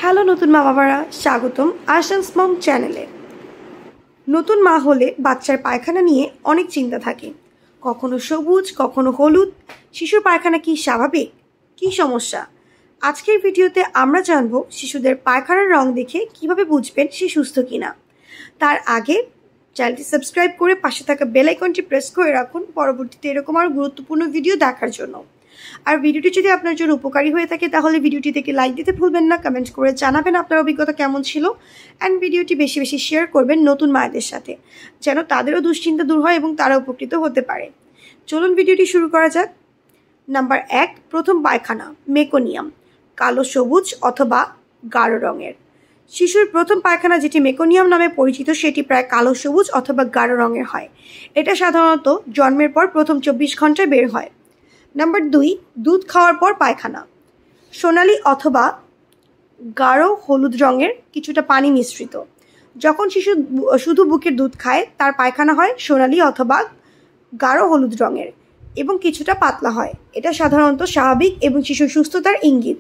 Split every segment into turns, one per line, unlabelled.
Hello নতুন মা বাবারা, স্বাগতম আশান্স মম চ্যানেলে। নতুন মা হলে বাচ্চার পায়খানা নিয়ে অনেক চিন্তা থাকে, কখনো সবুজ কখনো হলুদ। শিশুর পায়খানা কি স্বাভাবিক, কি সমস্যা? আজকের ভিডিওতে আমরা জানবো শিশুদের পায়খানার রং দেখে কিভাবে বুঝবেন সে সুস্থ কিনা। তার আগে চ্যানেলটি সাবস্ক্রাইব করে পাশে থাকা বেল আইকনটি প্রেস করে রাখুন পরবর্তীতে এরকম আরও গুরুত্বপূর্ণ ভিডিও দেখার জন্য। আর ভিডিওটি যদি আপনার জন্য উপকারী হয়ে থাকে তাহলে ভিডিওটি থেকে লাইক দিতে ভুলবেন না, কমেন্ট করে জানাবেন আপনার অভিজ্ঞতা কেমন ছিল, অ্যান্ড ভিডিওটি বেশি বেশি শেয়ার করবেন নতুন মায়েদের সাথে, যেন তাদেরও দুশ্চিন্তা দূর হয় এবং তারা উপকৃত হতে পারে। চলুন ভিডিওটি শুরু করা যাক। নাম্বার 1, প্রথম পায়খানা মেকোনিয়াম, কালো সবুজ অথবা গাঢ় রঙের। শিশুর প্রথম পায়খানা যেটি মেকোনিয়াম নামে পরিচিত সেটি প্রায় কালো সবুজ অথবা গাঢ় রঙের হয়। এটা সাধারণত জন্মের পর প্রথম 24 ঘন্টায় বের হয়। নাম্বার 2, দুধ খাওয়ার পর পায়খানা, সোনালি অথবা গাঢ় হলুদ রঙের, কিছুটা পানি মিশ্রিত। যখন শিশু শুধু বুকের দুধ খায় তার পায়খানা হয় সোনালি অথবা গাঢ় হলুদ রঙের এবং কিছুটা পাতলা হয়। এটা সাধারণত স্বাভাবিক এবং শিশুর সুস্থতার ইঙ্গিত।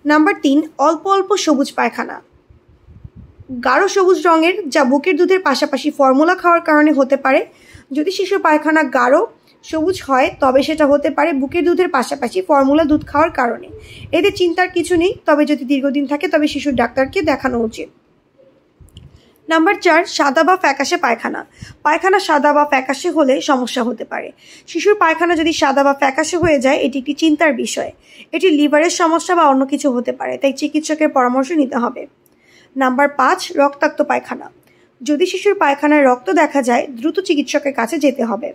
নাম্বার 3, অল্প অল্প সবুজ পায়খানা, গাঢ় সবুজ রঙের, যা বুকের দুধের পাশাপাশি ফর্মুলা খাওয়ার কারণে হতে পারে। যদি শিশুর পায়খানা গাঢ় সবুজ হয় তবে সেটা হতে পারে বুকের দুধের পাশাপাশি ফর্মুলা দুধ খাওয়ার কারণে। এতে চিন্তার কিছু নেই, তবে যদি দীর্ঘদিন থাকে তবে শিশুর ডাক্তারকে দেখানো উচিত। নাম্বার 4, সাদা বা ফ্যাকাশে পায়খানা। পায়খানা সাদা বা ফ্যাকাশে হলে সমস্যা হতে পারে। শিশুর পায়খানা যদি সাদা বা ফ্যাকাশে হয়ে যায় এটি একটি চিন্তার বিষয়। এটি লিভারের সমস্যা বা অন্য কিছু হতে পারে, তাই চিকিৎসকের পরামর্শ নিতে হবে। নাম্বার 5, রক্তাক্ত পায়খানা। যদি শিশুর পায়খানায় রক্ত দেখা যায় দ্রুত চিকিৎসকের কাছে যেতে হবে।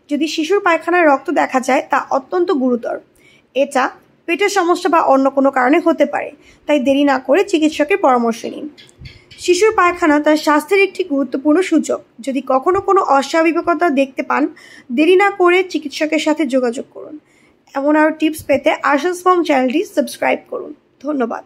যদি শিশুর পায়খানায় রক্ত দেখা যায় তা অত্যন্ত গুরুতর। এটা পেটের সমস্যা বা অন্য কোনো কারণে হতে পারে, তাই দেরি না করে চিকিৎসকের পরামর্শ নিন। শিশুর পায়খানা তার স্বাস্থ্যের একটি গুরুত্বপূর্ণ সূচক। যদি কখনো কোনো অস্বাভাবিকতা দেখতে পান দেরি না করে চিকিৎসকের সাথে যোগাযোগ করুন। এমন আরও টিপস পেতে আশান্স মম চ্যানেলটি সাবস্ক্রাইব করুন। ধন্যবাদ।